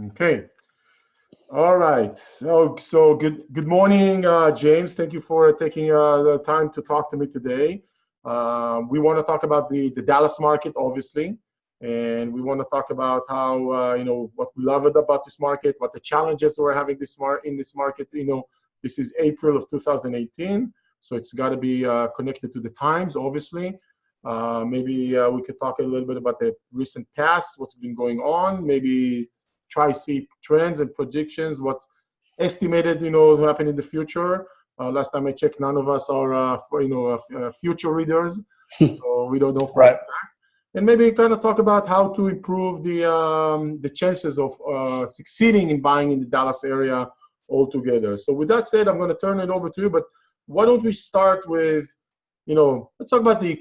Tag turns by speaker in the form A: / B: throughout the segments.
A: Okay. All right. So good morning, James. Thank you for taking the time to talk to me today. We want to talk about the Dallas market, obviously, and we want to talk about how what we love it about this market, what the challenges we're having in this market. This is April of 2018, so it's got to be connected to the times, obviously. Maybe we could talk a little bit about the recent past, what's been going on, maybe try see trends and predictions, what's estimated, to happen in the future. Last time I checked, none of us are, future readers, so we don't know for a
B: Right.
A: fact. And maybe kind of talk about how to improve the chances of succeeding in buying in the Dallas area altogether. So with that said, I'm going to turn it over to you, but why don't we start with, let's talk about the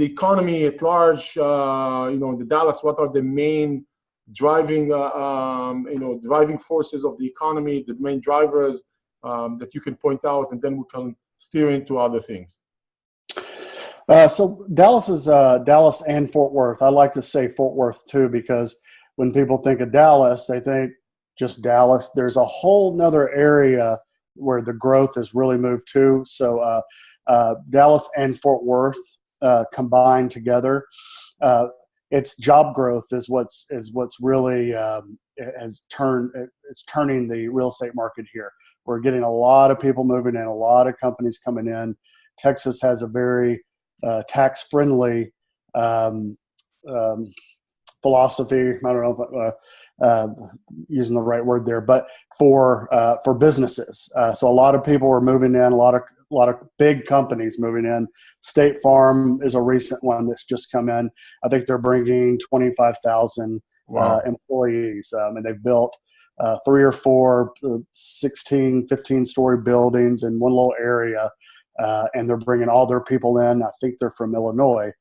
A: economy at large, the Dallas, what are the main driving, driving forces of the economy, the main drivers that you can point out, and then we can steer into other things.
B: So Dallas is Dallas and Fort Worth. I like to say Fort Worth too, because when people think of Dallas, they think just Dallas. There's a whole nother area where the growth has really moved to. So Dallas and Fort Worth combined together. Its job growth is what's really it's turning the real estate market here. We're getting a lot of people moving in, a lot of companies coming in. Texas has a very tax-friendly philosophy. I don't know if using the right word there, but for businesses. So a lot of people are moving in. A lot of big companies moving in. State Farm is a recent one that's just come in. I think they're bringing 25,000 employees, and they've built 3 or 4 16, 15-story buildings in one little area, and they're bringing all their people in. I think they're from Illinois.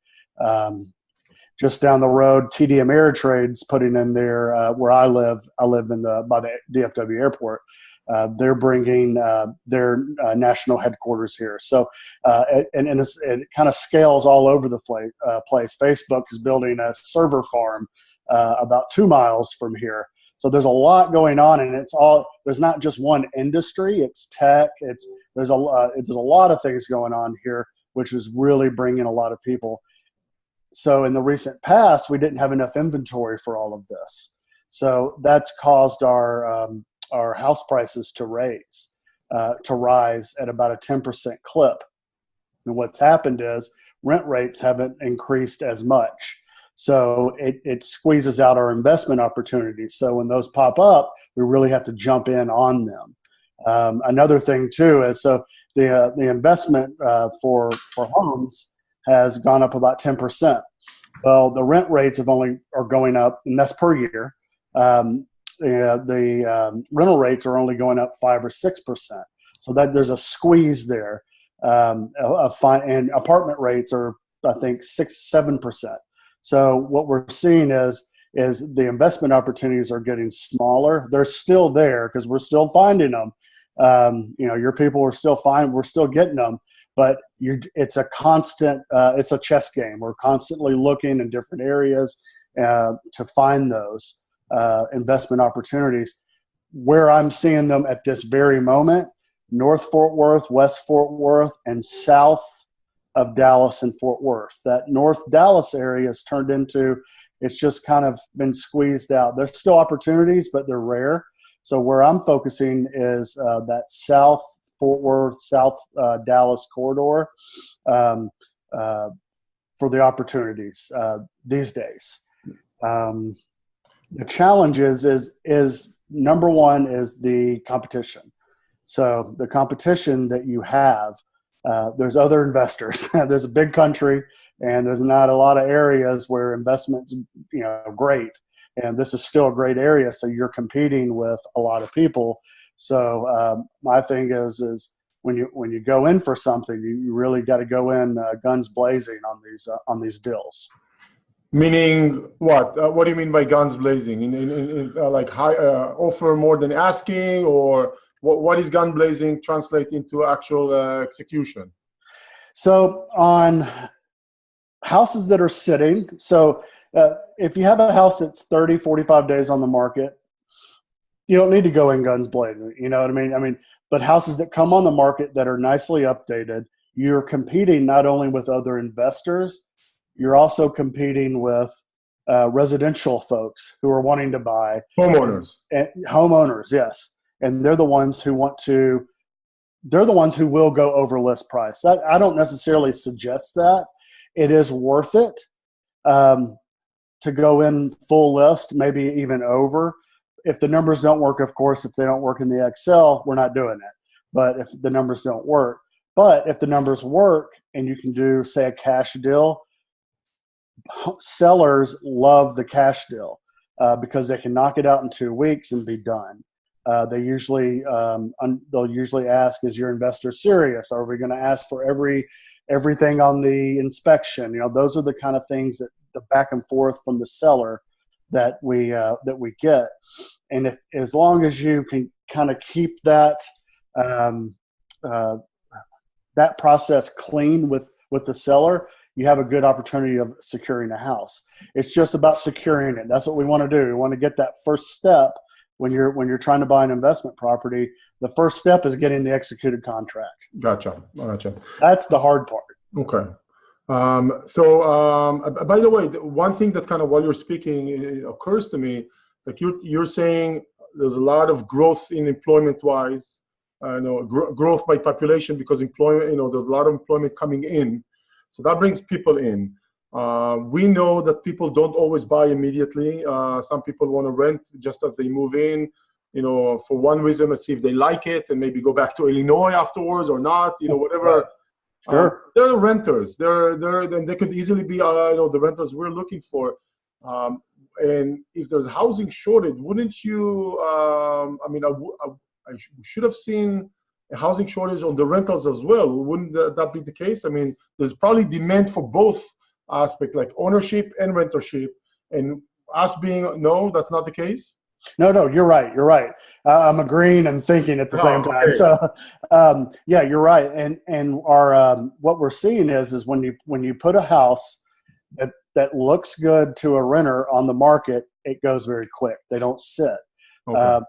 B: Just down the road, TD Ameritrade's putting in there where I live. I live by the DFW airport. They're bringing their national headquarters here. So, it kind of scales all over the place. Facebook is building a server farm about 2 miles from here. So there's a lot going on, and there's not just one industry. It's tech. There's a lot of things going on here, which is really bringing a lot of people. So in the recent past, we didn't have enough inventory for all of this. So that's caused our house prices to rise at about a 10% clip. And what's happened is rent rates haven't increased as much. So it squeezes out our investment opportunities. So when those pop up, we really have to jump in on them. Another thing too is the investment for homes has gone up about 10%. Well, the rent rates are going up, and that's per year. The rental rates are only going up 5 or 6%. So that there's a squeeze there. And apartment rates are, I think, 6-7%. So what we're seeing is the investment opportunities are getting smaller. They're still there because we're still finding them. Your people are still fine. We're still getting them. But it's a constant, it's a chess game. We're constantly looking in different areas to find those investment opportunities. Where I'm seeing them at this very moment, North Fort Worth, West Fort Worth, and south of Dallas and Fort Worth. That North Dallas area has turned into, it's just kind of been squeezed out. There's still opportunities, but they're rare. So where I'm focusing is that South Fort Worth, South Dallas corridor for the opportunities these days. The challenge is number one is the competition. So the competition that you have, there's other investors. There's a big country, and there's not a lot of areas where investment's great. And this is still a great area, so you're competing with a lot of people. So my thing is when you go in for something, you really got to go in guns blazing on these deals.
A: Meaning what? What do you mean by guns blazing? In like high offer more than asking, or what is gun blazing translate into actual execution?
B: So on houses that are sitting, if you have a house that's 30, 45 days on the market, You don't need to go in guns blazing. You know what I mean? But houses that come on the market that are nicely updated, you're competing not only with other investors, you're also competing with residential folks who are wanting to buy.
A: Homeowners.
B: And homeowners, yes. And they're the ones who will go over list price. I don't necessarily suggest that. It is worth it to go in full list, maybe even over. If the numbers don't work, of course, if they don't work in the Excel, we're not doing it. But if the numbers don't work, but if the numbers work and you can do, say, a cash deal, sellers love the cash deal because they can knock it out in 2 weeks and be done. They'll usually ask, is your investor serious? Are we going to ask for everything on the inspection? Those are the kind of things that the back and forth from the seller that we get. And as long as you can kind of keep that that process clean with the seller, you have a good opportunity of securing a house. It's just about securing it. That's what we want to do. We want to get that first step when you're trying to buy an investment property. The first step is getting the executed contract.
A: Gotcha.
B: That's the hard part.
A: Okay. By the way, one thing that kind of while you're speaking, it occurs to me, like you're saying there's a lot of growth in employment-wise, growth by population because employment, there's a lot of employment coming in. So that brings people in. We know that people don't always buy immediately. Some people want to rent just as they move in, for one reason, let's see if they like it and maybe go back to Illinois afterwards or not, whatever.
B: Sure.
A: They're renters. They could easily be, the renters we're looking for. And if there's a housing shortage, wouldn't you? I should have seen a housing shortage on the rentals as well. Wouldn't that be the case? There's probably demand for both aspects, like ownership and rentership. And us being, no, that's not the case.
B: No, you're right. I'm agreeing and thinking at the same time.
A: Okay.
B: So, yeah, you're right. And our what we're seeing is when you put a house that looks good to a renter on the market, it goes very quick. They don't sit.
A: Okay.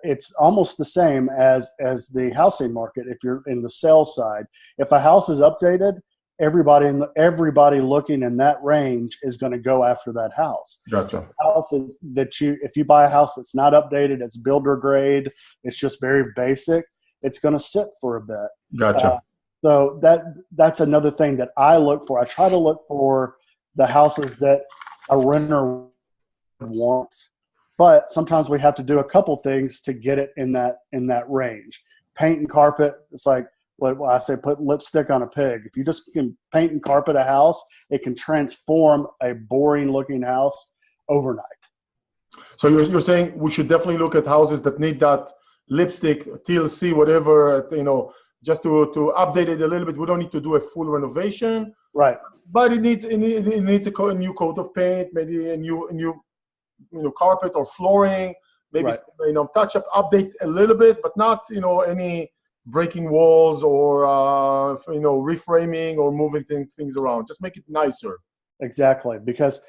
B: It's almost the same as the housing market. If you're in the sales side, if a house is updated, everybody looking in that range is going to go after that house.
A: Gotcha.
B: Houses if you buy a house that's not updated, it's builder grade, it's just very basic, it's going to sit for a bit.
A: Gotcha.
B: So that's another thing that I look for. I try to look for the houses that a renter wants, but sometimes we have to do a couple things to get it in that range. Paint and carpet, it's like what I say, put lipstick on a pig. If you just can paint and carpet a house, it can transform a boring looking house overnight.
A: So you're saying we should definitely look at houses that need that lipstick, TLC, whatever, just to update it a little bit. We don't need to do a full renovation,
B: right?
A: But it needs a new coat of paint, maybe a new carpet or flooring, maybe right. Touch up, update a little bit, but not any breaking walls or reframing or moving things around. Just make it nicer.
B: Exactly, because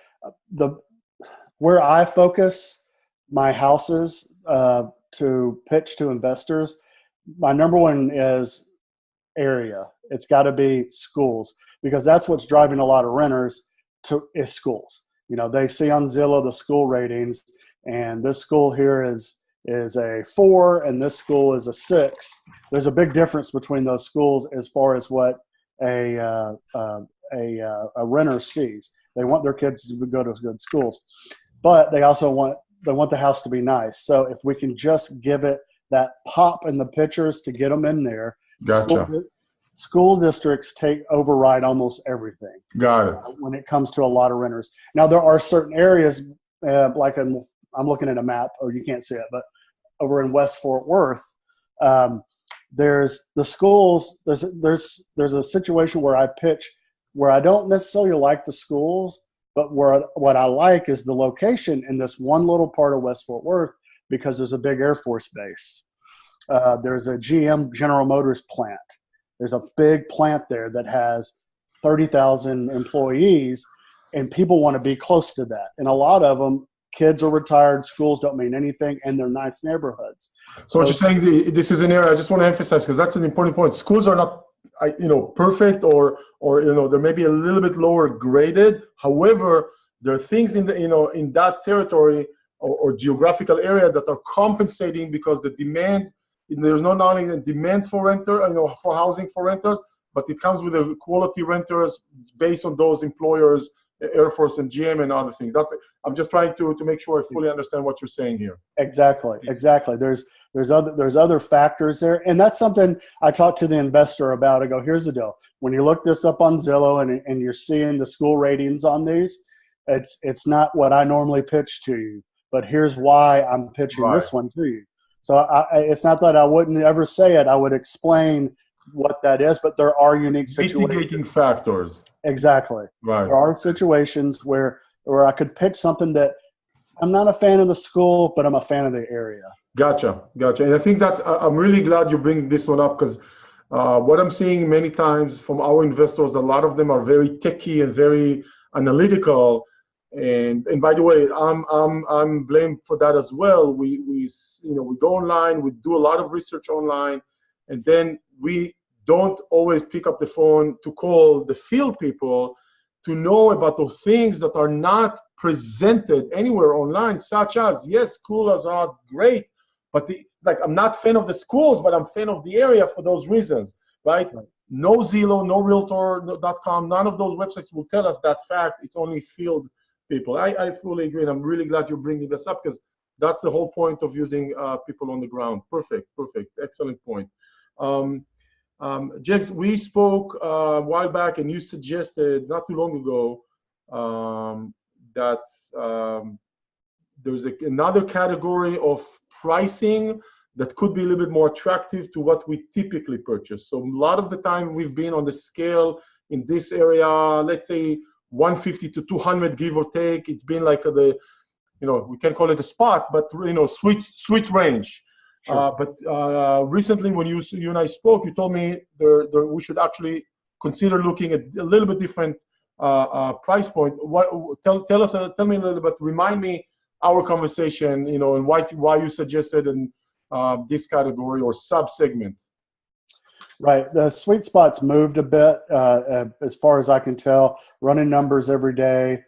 B: where I focus my houses to pitch to investors, my number one is area. It's got to be schools, because that's what's driving a lot of renters is schools. They see on Zillow the school ratings, and this school here is a 4 and this school is a 6. There's a big difference between those schools as far as what a renter sees. They want their kids to go to good schools, but they also want the house to be nice. So if we can just give it that pop in the pictures to get them in there.
A: Gotcha.
B: School districts override almost everything.
A: Got it.
B: When it comes to a lot of renters. Now there are certain areas, like I'm looking at a map, or you can't see it, but over in West Fort Worth, there's the schools. There's a situation where I pitch where I don't necessarily like the schools, but what I like is the location in this one little part of West Fort Worth, because there's a big Air Force base. There's a GM, General Motors plant. There's a big plant there that has 30,000 employees, and people want to be close to that. And a lot of them kids are retired, schools don't mean anything, and they're nice neighborhoods.
A: So what you're saying, this is an area I just want to emphasize, because that's an important point. Schools are not, perfect, or they may be a little bit lower graded. However, there are things in in that territory or geographical area that are compensating, because the demand, there's not only a demand for for housing for renters, but it comes with a quality renters based on those employers, Air Force and GM and other things. I'm just trying to make sure I fully understand what you're saying here.
B: Exactly. There's other factors there, and that's something I talked to the investor about. I go, here's the deal: when you look this up on Zillow and you're seeing the school ratings on these, it's not what I normally pitch to you, but here's why I'm pitching this one to you. So it's not that I wouldn't ever say it. I would explain what that is, but there are unique situations.
A: Mitigating factors.
B: Exactly.
A: Right.
B: There are situations where I could pitch something that I'm not a fan of the school, but I'm a fan of the area.
A: Gotcha. And I think that I'm really glad you bring this one up, because what I'm seeing many times from our investors, a lot of them are very techy and very analytical. And by the way, I'm blamed for that as well. We go online, we do a lot of research online, and then we don't always pick up the phone to call the field people to know about those things that are not presented anywhere online, such as, yes, schools are great, but I'm not a fan of the schools, but I'm a fan of the area for those reasons, right? No Zillow, no Realtor.com, none of those websites will tell us that fact. It's only field people. I fully agree, and I'm really glad you're bringing this up, because that's the whole point of using people on the ground. Perfect, excellent point. James, we spoke a while back, and you suggested not too long ago that there's another category of pricing that could be a little bit more attractive to what we typically purchase. So a lot of the time we've been on the scale in this area, let's say 150 to 200, give or take. It's been like we can call it a spot, but sweet range. Sure. But recently, when you and I spoke, you told me we should actually consider looking at a little bit different price point. Tell me a little bit. Remind me our conversation, and why you suggested in this category or sub segment.
B: Right. The sweet spot's moved a bit, as far as I can tell. Running numbers every day,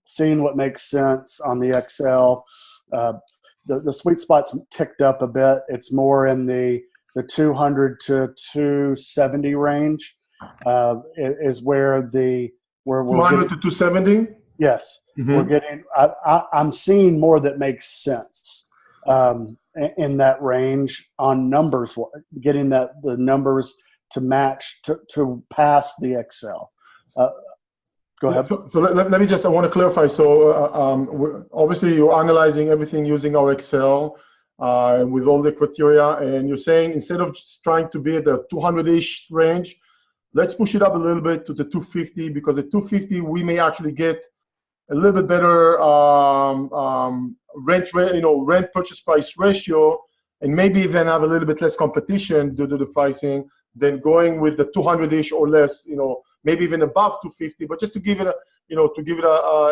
B: seeing what makes sense on the Excel. The sweet spot's ticked up a bit. It's more in the 200 to 270 range. Is where we're
A: 200 to 270.
B: Yes, we're getting. I'm seeing more that makes sense in that range on numbers. Getting the numbers to match to pass the Excel. Go ahead.
A: So let me I want to clarify. So obviously you're analyzing everything using our Excel with all the criteria, and you're saying instead of just trying to be at the 200-ish range, let's push it up a little bit to the 250, because at 250 we may actually get a little bit better rent purchase price ratio, and maybe even have a little bit less competition due to the pricing than going with the 200-ish or less, maybe even above 250, but just to give it a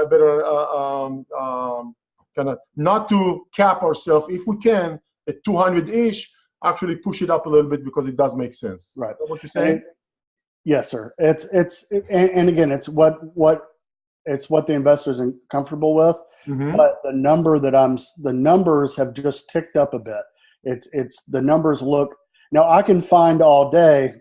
A: better kind of, not to cap ourselves, if we can, at 200-ish, actually push it up a little bit, because it does make sense.
B: Right.
A: Is that what you're saying?
B: Yes, sir. And again, it's what the investors are comfortable with. But the numbers have just ticked up a bit. It's the numbers look. Now I can find all day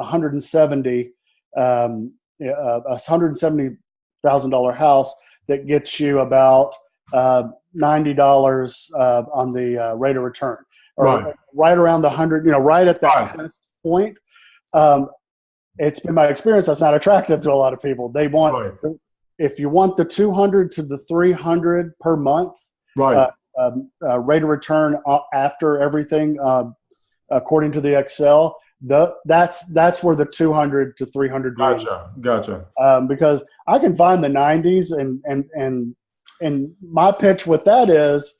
B: $170,000 house that gets you about $90 on the rate of return, or right around the 100. Right at that point. It's been my experience that's not attractive to a lot of people. They want, if you want the 200 to the 300 per month rate of return after everything, according to the Excel, that's where the 200 to 300.
A: Gotcha.
B: Because I can find the 90s, and my pitch with that is,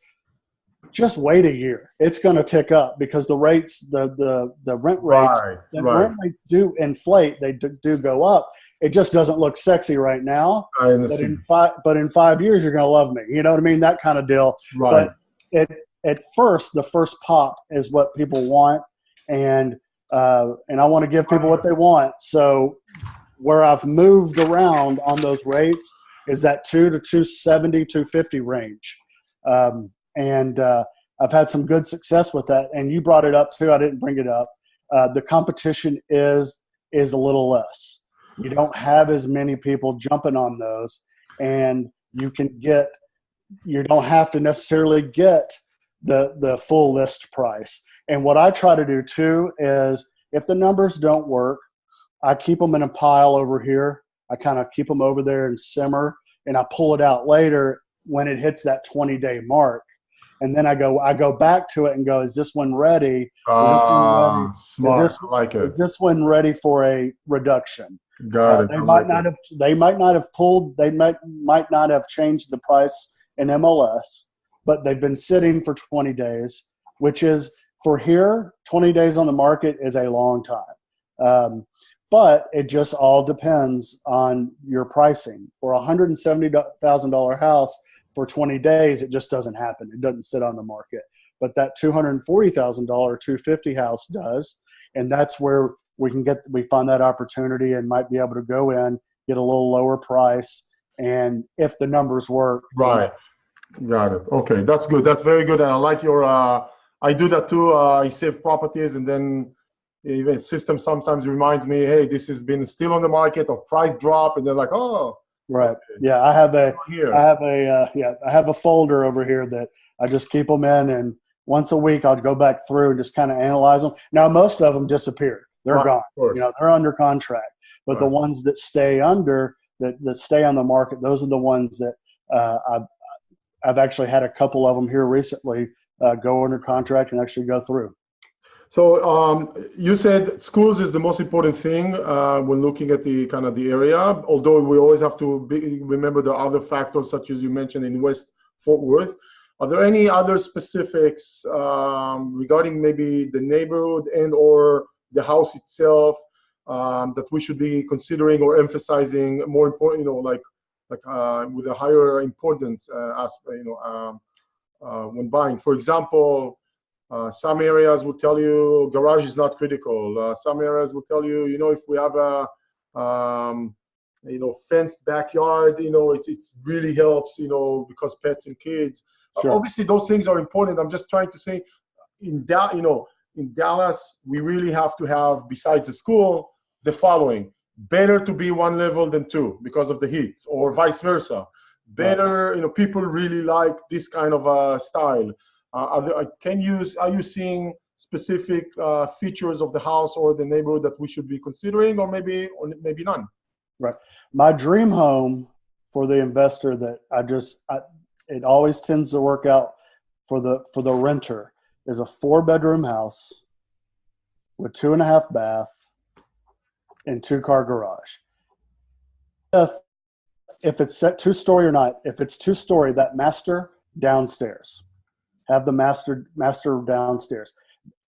B: just wait a year. It's going to tick up, because the rates, the rent rates, rent rates do inflate. They do go up. It just doesn't look sexy right now.
A: I understand.
B: But in 5 years, you're going to love me. You know what I mean? That kind of deal.
A: Right.
B: But at first, the first pop is what people want, and I want to give people what they want. So where I've moved around on those rates is that 270, 250 range, and I've had some good success with that. And you brought it up too. I didn't bring it up. The competition is a little less. You don't have as many people jumping on those, and you don't have to necessarily get the full list price. And what I try to do too is, if the numbers don't work, I keep them in a pile over here. I kind of keep them over there and simmer, and I pull it out later when it hits that 20-day mark. And then I go back to it and go, is this one ready? Is this one ready?
A: Smart. I like it.
B: Is this one ready for a reduction?
A: Got it.
B: They might not have changed the price in MLS, but they've been sitting for 20 days, which is, for here, 20 days on the market is a long time. But it just all depends on your pricing. For a $170,000 house for 20 days, it just doesn't happen. It doesn't sit on the market. But that $240,000 250 house does, and that's where we find that opportunity and might be able to go in, get a little lower price, and if the numbers work.
A: Right. Got it. Okay, that's good. That's very good. And I like your. I do that too. I save properties, and then even system sometimes reminds me, hey, this has been still on the market, or price drop, and they're like, oh.
B: Right.
A: Okay.
B: Yeah, I have a folder over here that I just keep them in, and once a week I'll go back through and just kind of analyze them. Now, most of them disappeared. They're gone. They're under contract. But the ones that stay that stay on the market, those are the ones that I've actually had a couple of them here recently go under contract and actually go through.
A: So you said schools is the most important thing when looking at the kind of the area, although we always have to remember the other factors, such as you mentioned in West Fort Worth. Are there any other specifics regarding maybe the neighborhood and or the house itself that we should be considering or emphasizing more important, like with a higher importance when buying? For example, some areas will tell you garage is not critical. Some areas will tell you, if we have a, fenced backyard, it really helps, because pets and kids.
B: Sure.
A: Obviously, those things are important. I'm just trying to say, in Dallas, we really have to have, besides the school, the following: better to be one level than two because of the heat, or vice versa. Better, people really like this kind of style. Are you seeing specific features of the house or the neighborhood that we should be considering, or maybe none?
B: Right. My dream home for the investor that it always tends to work out for the renter is a 4-bedroom house with 2.5 bath and 2-car garage. If it's set 2-story or not, if it's 2-story, that master downstairs. Have the master downstairs.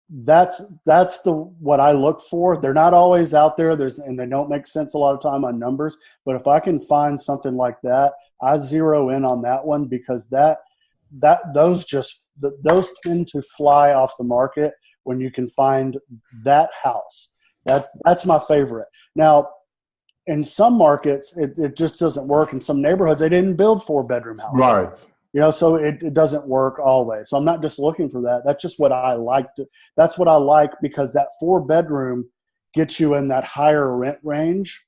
B: That's what I look for. They're not always out there. And they don't make sense a lot of time on numbers. But if I can find something like that, I zero in on that one, because those tend to fly off the market when you can find that house. That's my favorite. Now, in some markets, it just doesn't work. In some neighborhoods, they didn't build 4-bedroom houses.
A: Right.
B: So it doesn't work always. So I'm not just looking for that. That's just what I like. That's what I like, because that 4-bedroom gets you in that higher rent range,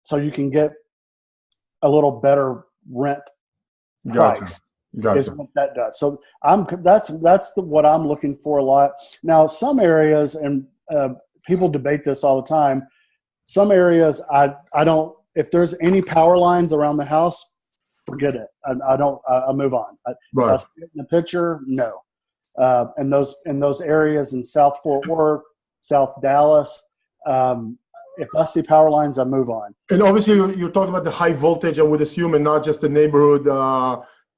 B: so you can get a little better rent price. Gotcha. Is what that does. So that's what I'm looking for a lot. Now, some areas, and people debate this all the time. Some areas I don't. If there's any power lines around the house, forget it. I move on.
A: Right.
B: I see it in the picture, no. And those areas in South Fort Worth, South Dallas, if I see power lines, I move on.
A: And obviously, you're talking about the high voltage, I would assume, and not just the neighborhood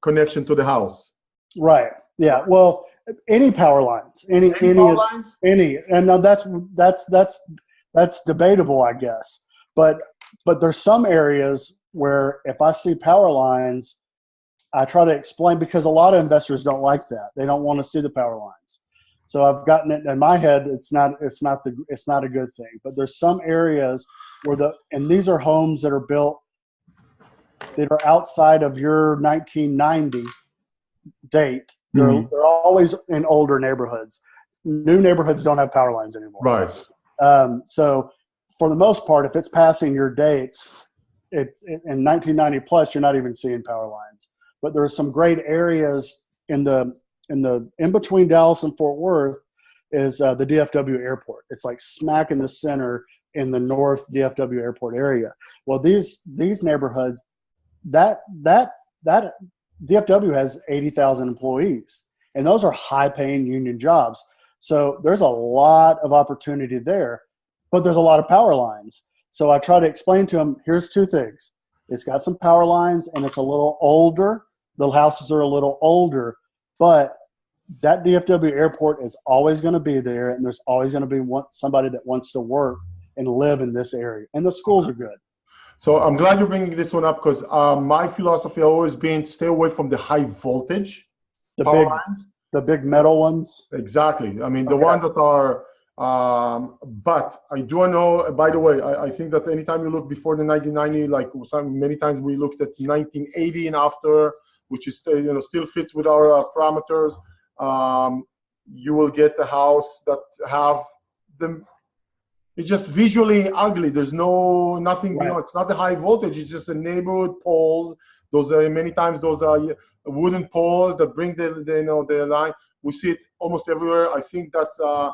A: connection to the house.
B: Right. Yeah. Well, any power lines, any power lines? And now that's debatable, I guess. But But there's some areas where if I see power lines, I try to explain, because a lot of investors don't like that. They don't want to see the power lines. So I've gotten it in my head. It's not a good thing. But there's some areas where and these are homes that are built that are outside of your 1990 date. They're always in older neighborhoods. New neighborhoods don't have power lines anymore.
A: Right.
B: So for the most part, if it's passing your dates, in 1990 plus, you're not even seeing power lines. But there are some great areas in between Dallas and Fort Worth is the DFW airport. It's like smack in the center in the North DFW airport area. Well, these neighborhoods, that DFW has 80,000 employees, and those are high-paying union jobs. So there's a lot of opportunity there, but there's a lot of power lines. So I try to explain to them, here's two things. It's got some power lines, and it's a little older. The houses are a little older, but that DFW airport is always going to be there, and there's always going to be somebody that wants to work and live in this area, and the schools are good.
A: So I'm glad you're bringing this one up, because my philosophy has always been stay away from the high voltage power lines.
B: The big metal ones?
A: Exactly. I mean, the ones that are, but I do know, by the way, I think that anytime you look before the 1990, like many times we looked at 1980 and after, which is still fits with our parameters, you will get a house that have them. It's just visually ugly. There's nothing beyond. It's not the high voltage. It's just the neighborhood poles. Those are many times those are wooden poles that bring the line. We see it almost everywhere. I think that's for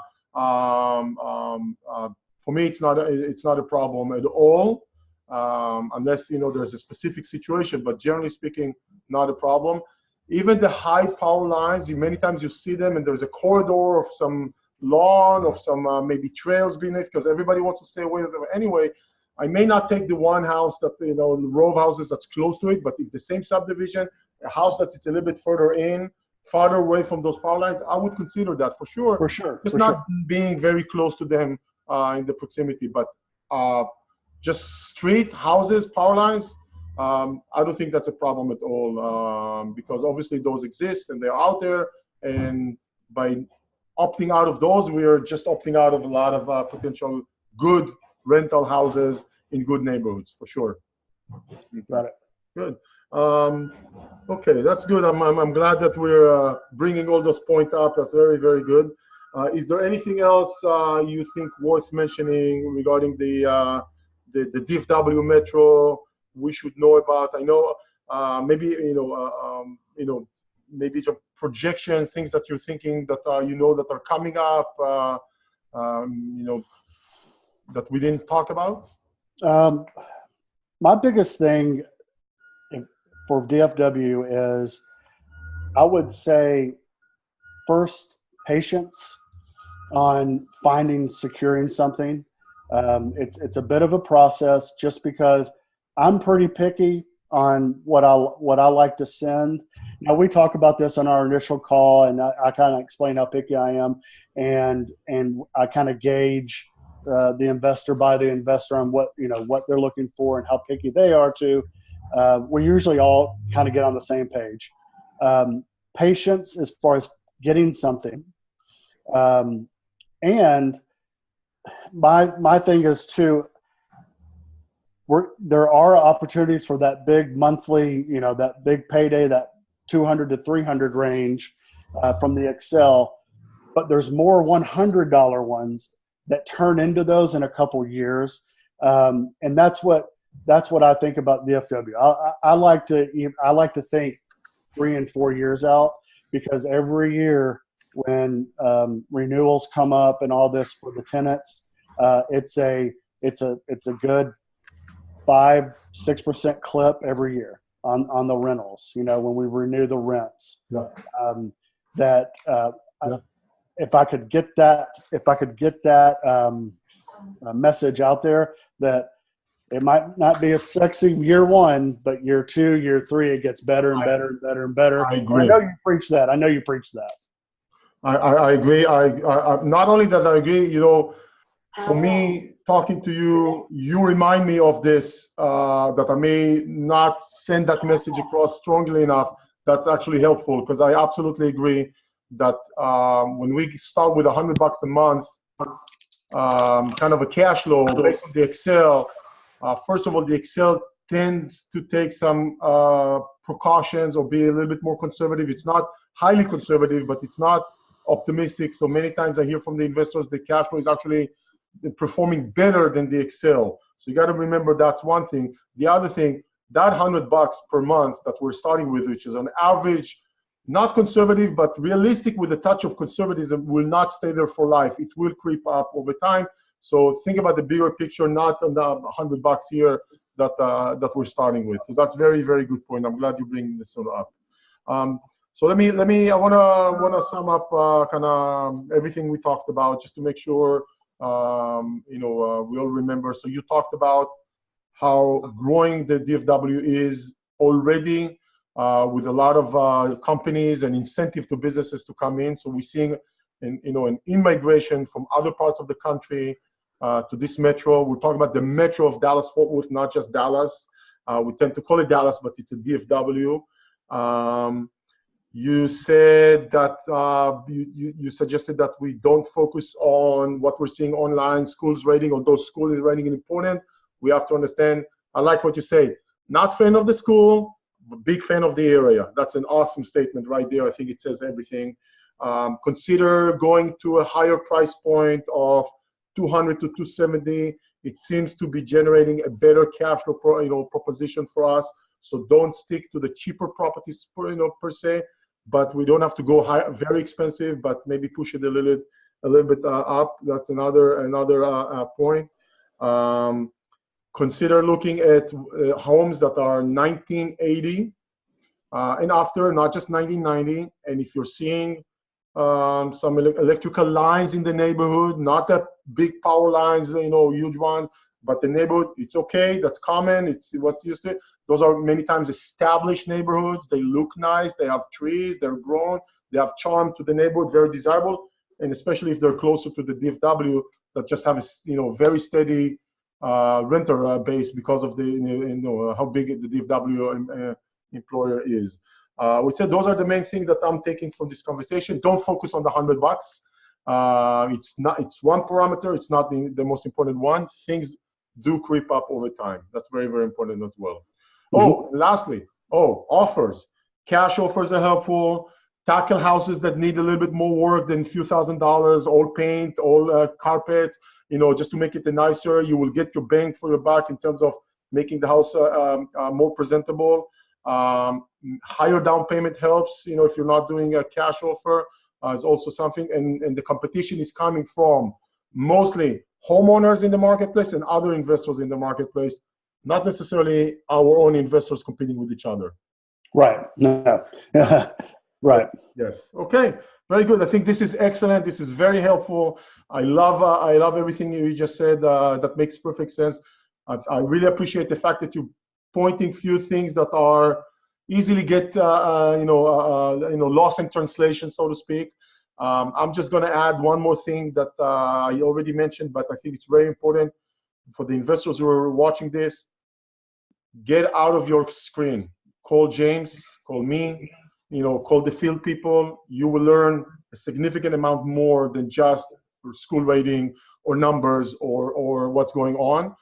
A: me it's not a problem at all, unless there's a specific situation. But generally speaking, not a problem. Even the high power lines, many times you see them, and there's a corridor of some lawn of some maybe trails beneath, because everybody wants to stay away from them anyway. I may not take the one house that the row of houses that's close to it, but if the same subdivision, a house that it's a little bit farther away from those power lines, I would consider that for sure.
B: For sure.
A: Just not being very close to them in the proximity, but just street houses, power lines, I don't think that's a problem at all, because obviously those exist and they're out there, and by opting out of those, we are just opting out of a lot of potential good rental houses in good neighborhoods, for sure.
B: Got it.
A: Good. Okay, that's good. I'm glad that we're bringing all those points up. That's very, very good. Is there anything else you think worth mentioning regarding the DFW Metro we should know about? I know maybe maybe some projections, things that you're thinking that that are coming up, that we didn't talk about?
B: My biggest thing for DFW is, I would say, first, patience on securing something. It's a bit of a process, just because I'm pretty picky on what I like to send. Now, we talk about this on our initial call, and I kind of explain how picky I am, and I kind of gauge the investor on what they're looking for and how picky they are too. We usually all kind of get on the same page. Patience as far as getting something, and my thing is too, there are opportunities for that big monthly, that big payday, that 200 to 300 range from the Excel, but there's more $100 ones that turn into those in a couple years, and that's what I think about DFW. I like to think 3 and 4 years out, because every year when renewals come up and all this for the tenants, it's a good 5-6% clip every year on the rentals. When we renew the rents, if I could get that message out there, that it might not be a sexy year 1, but year 2, year 3, it gets better and better and better and better.
A: I agree.
B: I know you preach that.
A: I agree. I not only that I agree, for me, talking to you, you remind me of this, that I may not send that message across strongly enough. That's actually helpful, because I absolutely agree that when we start with $100 a month, kind of a cash flow based on the Excel, first of all, the Excel tends to take some precautions or be a little bit more conservative. It's not highly conservative, but it's not optimistic. So many times I hear from the investors the cash flow is actually performing better than the Excel. So you got to remember that's one thing. The other thing, that $100 per month that we're starting with, which is an average, not conservative, but realistic with a touch of conservatism, will not stay there for life. It will creep up over time. So think about the bigger picture, not on the $100 here that we're starting with. So that's very, very good point. I'm glad you bring this one up. So I wanna sum up kind of everything we talked about, just to make sure we all remember. So you talked about how growing the DFW is already, with a lot of companies and incentive to businesses to come in. So we're seeing an in-migration from other parts of the country to this metro. We're talking about the metro of Dallas-Fort Worth, not just Dallas. We tend to call it Dallas, but it's a DFW. You said that you suggested that we don't focus on what we're seeing online, schools rating, although school is rating is important. We have to understand, I like what you say, not fan of the school, but big fan of the area. That's an awesome statement right there. I think it says everything. Consider going to a higher price point of 200 to 270. It seems to be generating a better cash flow proposition for us. So don't stick to the cheaper properties per se, but we don't have to go high, very expensive, but maybe push it a little bit up. That's another point. Consider looking at homes that are 1980 and after, not just 1990. And if you're seeing some electrical lines in the neighborhood, not that big power lines, huge ones, but the neighborhood, it's okay. That's common. It's what's used to it. Those are many times established neighborhoods. They look nice. They have trees. They're grown. They have charm to the neighborhood. Very desirable, and especially if they're closer to the DFW that just have a very steady renter base because of the how big the DFW employer is. I would say those are the main things that I'm taking from this conversation. Don't focus on the $100. It's one parameter. It's not the most important one. Things do creep up over time. That's very, very important as well. Oh, lastly, offers. Cash offers are helpful. Tackle houses that need a little bit more work than a few $1,000s, all paint, all carpet, just to make it nicer. You will get your bang for your buck in terms of making the house more presentable. Higher down payment helps, if you're not doing a cash offer, is also something. And the competition is coming from mostly homeowners in the marketplace and other investors in the marketplace, not necessarily our own investors competing with each other.
B: Right. No. Right.
A: Yes. Okay. Very good. I think this is excellent. This is very helpful. I love everything you just said. That makes perfect sense. I really appreciate the fact that you're pointing few things that are easily get lost in translation, so to speak. I'm just going to add one more thing that I already mentioned, but I think it's very important for the investors who are watching this. Get out of your screen. Call James, call me, call the field people. You will learn a significant amount more than just school rating or numbers or what's going on.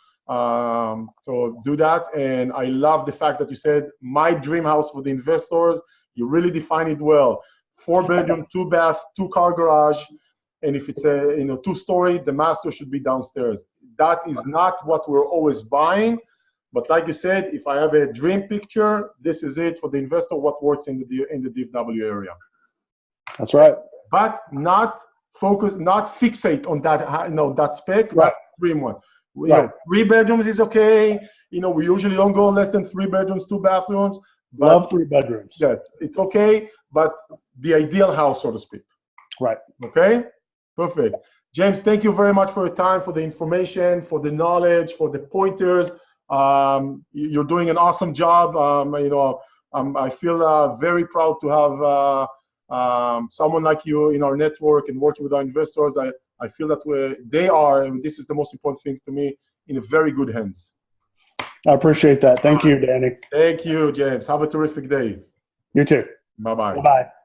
A: So do that. And I love the fact that you said my dream house for the investors. You really define it well. 4-bedroom, 2-bath, 2-car garage. And if it's a 2-story, the master should be downstairs. That is not what we're always buying. But like you said, if I have a dream picture, this is it for the investor, what works in the DFW area.
B: That's right.
A: But not fixate on that spec,
B: right.
A: But dream one.
B: Right.
A: 3 bedrooms is okay. We usually don't go less than 3 bedrooms, 2 bathrooms.
B: Love 3 bedrooms.
A: Yes, it's okay, but the ideal house, so to speak.
B: Right.
A: Okay, perfect. James, thank you very much for your time, for the information, for the knowledge, for the pointers. You're doing an awesome job. I feel very proud to have someone like you in our network and working with our investors. I feel that they are, and this is the most important thing to me, in very good hands.
B: I appreciate that. Thank you, Danny.
A: Thank you, James. Have a terrific day.
B: You too.
A: Bye-bye.
B: Bye-bye.